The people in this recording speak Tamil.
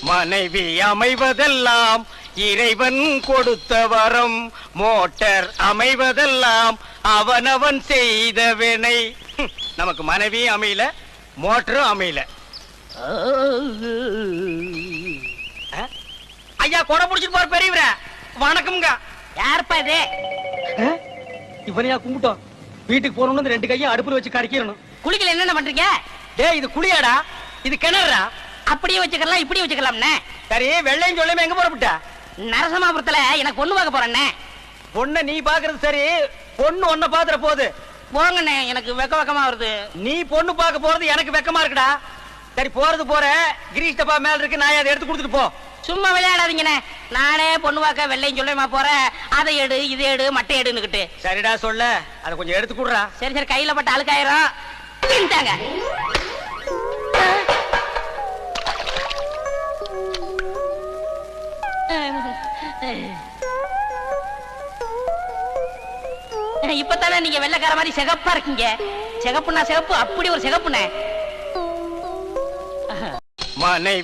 மனைவி அமைவதெல்லாம் இறைவன் கொடுத்த வரம். மோட்டார் அமைவதெல்லாம் அவனவன் செய்த வினை. நமக்கு மனைவி அமையல, மோட்டரும் அமையல. ஐயா கொடை புடிச்சிட்டு போற பெரியவர வணக்கம்ங்க. யாருப்பா இது? இவனையா கும்பிட்டோம். வீட்டுக்கு போறோம்னு 2 கையும் அடுப்புல வச்சு கடிக்கிறணும். குளிக்கல என்னென்ன பண்றீங்க? டேய் இது குளியாடா, இது கிணறா. அப்படியே வச்சுக்கலாம், இப்படி வச்சுக்கலாம்னே. சரி வெள்ளையும் சொல்லாம எங்க போறப்பட்ட? நரசமாபுரத்துல எனக்கு பொண்ணு பார்க்க போறேன்னே. பொண்ண நீ பாக்குறது சரி, பொண்ணு ஒன்ன பாத்துற போகுது. போங்கண்ணே, எனக்கு வெக்கமா வருது. நீ பொண்ணு பார்க்க போறது எனக்கு வெக்கமா இருக்குடா. சரி போறது போற, கிரீஷ் டப்பா மேல இருக்கு, நான் அதை எடுத்து கொடுத்துட்டு போ. சும்மா விளையாடாதீங்கண்ணே. நானே பொண்ணு பார்க்க வெள்ளையும் சொல்லுமா போறேன். அதை எடு, இதை எடு, மட்டை எடுன்னுக்கிட்டு. சரிடா சொல்ல, அதை கொஞ்சம் எடுத்து கொடுறா. சரி சரி, கையில பட்ட அழுக்காயிரம். இந்தாங்க. இப்பதானே நீங்க வெள்ளைக்கார மாதிரி சிகப்பா இருக்கீங்க. சிகப்புனா சிகப்பு, அப்படி ஒரு சிகப்புண்ணே. மனைவி